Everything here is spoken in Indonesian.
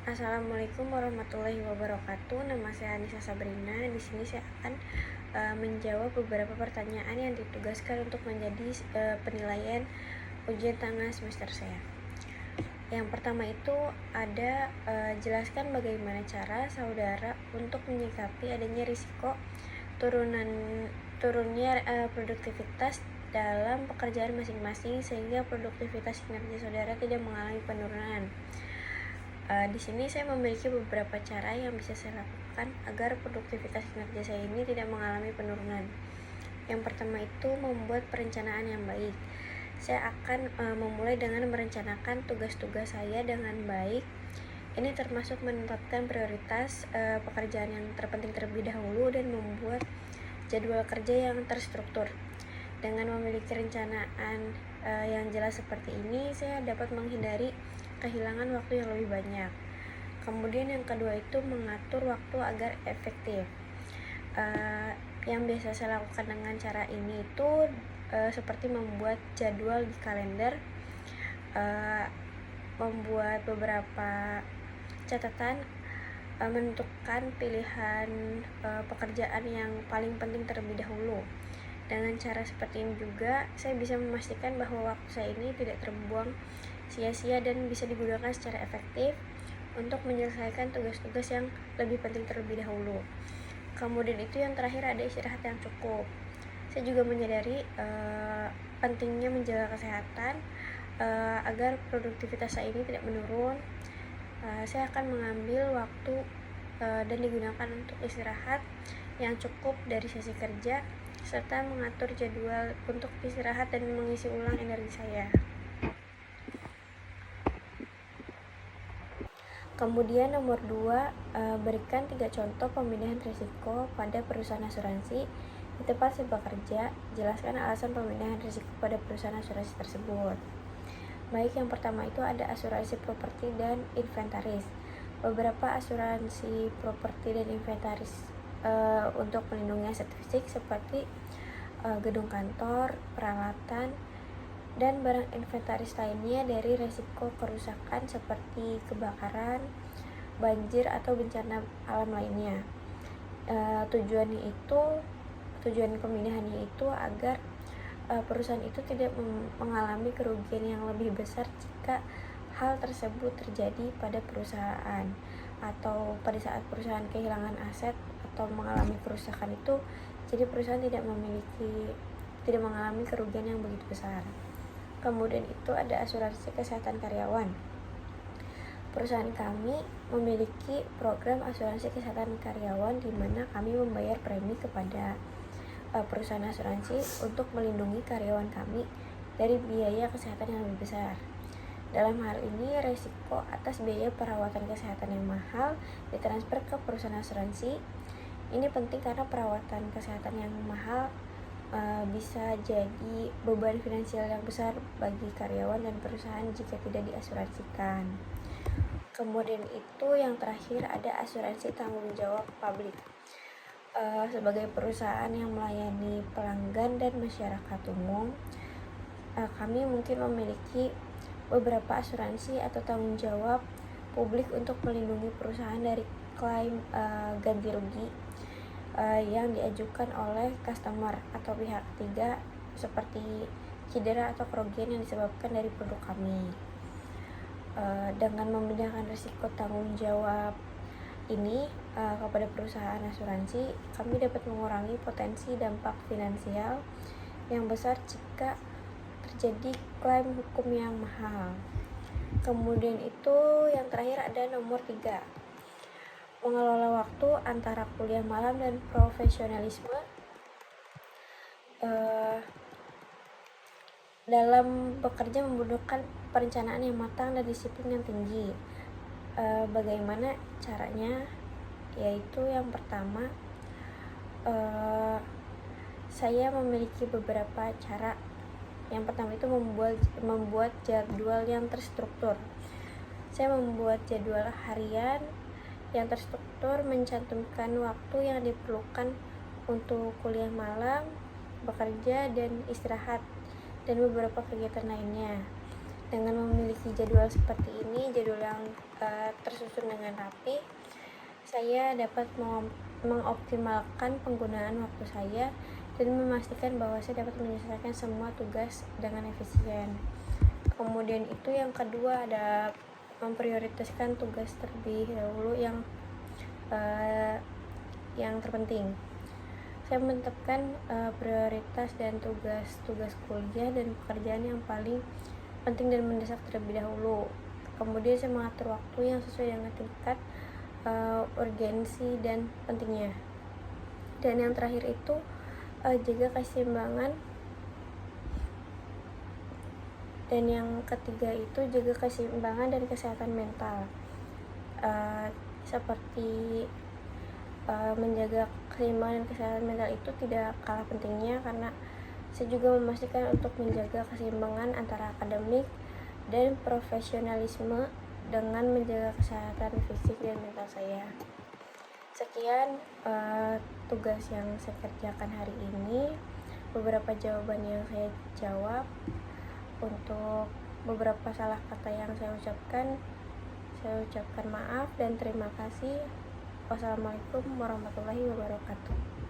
Assalamualaikum warahmatullahi wabarakatuh. Nama saya Anissa Sabrina. Di sini saya akan menjawab beberapa pertanyaan yang ditugaskan untuk menjadi penilaian ujian tengah semester saya. Yang pertama itu ada jelaskan bagaimana cara saudara untuk menyikapi adanya risiko turunnya produktivitas dalam pekerjaan masing-masing sehingga produktivitas kinerja saudara tidak mengalami penurunan. Di sini saya memiliki beberapa cara yang bisa saya lakukan agar produktivitas kinerja saya ini tidak mengalami penurunan. Yang pertama itu membuat perencanaan yang baik. Saya akan memulai dengan merencanakan tugas-tugas saya dengan baik. Ini termasuk menetapkan prioritas pekerjaan yang terpenting terlebih dahulu dan membuat jadwal kerja yang terstruktur. Dengan memiliki rencanaan yang jelas seperti ini, saya dapat menghindari kehilangan waktu yang lebih banyak. Kemudian yang kedua itu mengatur waktu agar efektif. Yang biasa saya lakukan dengan cara ini itu seperti membuat jadwal di kalender, membuat beberapa catatan, menentukan pilihan pekerjaan yang paling penting terlebih dahulu. Dengan cara seperti ini juga saya bisa memastikan bahwa waktu saya ini tidak terbuang sia-sia dan bisa digunakan secara efektif untuk menyelesaikan tugas-tugas yang lebih penting terlebih dahulu. Kemudian itu yang terakhir ada istirahat yang cukup. Saya juga menyadari pentingnya menjaga kesehatan agar produktivitas saya ini tidak menurun. Saya akan mengambil waktu dan digunakan untuk istirahat yang cukup dari sesi kerja serta mengatur jadwal untuk istirahat dan mengisi ulang energi saya. Kemudian nomor 2, berikan 3 contoh pemindahan risiko pada perusahaan asuransi di tempat saya bekerja. Jelaskan alasan pemindahan risiko pada perusahaan asuransi tersebut. Baik, yang pertama itu ada asuransi properti dan inventaris. Beberapa asuransi properti dan inventaris untuk melindungi aset fisik seperti gedung kantor, peralatan, dan barang inventaris lainnya dari risiko kerusakan seperti kebakaran, banjir, atau bencana alam lainnya. Tujuan pemindahannya itu agar perusahaan itu tidak mengalami kerugian yang lebih besar jika hal tersebut terjadi pada perusahaan, atau pada saat perusahaan kehilangan aset atau mengalami kerusakan itu, jadi perusahaan tidak mengalami kerugian yang begitu besar. Kemudian itu ada asuransi kesehatan karyawan. Perusahaan kami memiliki program asuransi kesehatan karyawan di mana kami membayar premi kepada perusahaan asuransi untuk melindungi karyawan kami dari biaya kesehatan yang lebih besar. Dalam hal ini, risiko atas biaya perawatan kesehatan yang mahal ditransfer ke perusahaan asuransi. Ini penting karena perawatan kesehatan yang mahal bisa jadi beban finansial yang besar bagi karyawan dan perusahaan jika tidak diasuransikan. Kemudian itu yang terakhir ada asuransi tanggung jawab publik. Sebagai perusahaan yang melayani pelanggan dan masyarakat umum, kami mungkin memiliki beberapa asuransi atau tanggung jawab publik untuk melindungi perusahaan dari klaim ganti rugi yang diajukan oleh customer atau pihak ketiga seperti cedera atau kerugian yang disebabkan dari produk kami. Dengan memindahkan risiko tanggung jawab ini kepada perusahaan asuransi, kami dapat mengurangi potensi dampak finansial yang besar jika terjadi klaim hukum yang mahal. Kemudian itu yang terakhir ada nomor 3, mengelola waktu antara kuliah malam dan profesionalisme. Dalam bekerja membutuhkan perencanaan yang matang dan disiplin yang tinggi. Bagaimana caranya? Yaitu yang pertama, saya memiliki beberapa cara. Yang pertama itu membuat jadwal yang terstruktur. Saya membuat jadwal harian yang terstruktur, mencantumkan waktu yang diperlukan untuk kuliah malam, bekerja, dan istirahat, dan beberapa kegiatan lainnya. Dengan memiliki jadwal seperti ini, jadwal yang tersusun dengan rapi, saya dapat mengoptimalkan penggunaan waktu saya dan memastikan bahwa saya dapat menyelesaikan semua tugas dengan efisien. Kemudian itu yang kedua ada memprioritaskan tugas terlebih dahulu yang terpenting. Saya menetapkan prioritas dan tugas kuliah dan pekerjaan yang paling penting dan mendesak terlebih dahulu. Kemudian saya mengatur waktu yang sesuai dengan tingkat urgensi dan pentingnya. Dan yang terakhir itu jaga keseimbangan. Dan yang ketiga itu jaga keseimbangan dan kesehatan mental. Seperti menjaga keseimbangan dan kesehatan mental itu tidak kalah pentingnya, karena saya juga memastikan untuk menjaga keseimbangan antara akademik dan profesionalisme dengan menjaga kesehatan fisik dan mental saya. Sekian tugas yang saya kerjakan hari ini, beberapa jawaban yang saya jawab. Untuk beberapa salah kata yang saya ucapkan maaf dan terima kasih. Wassalamualaikum warahmatullahi wabarakatuh.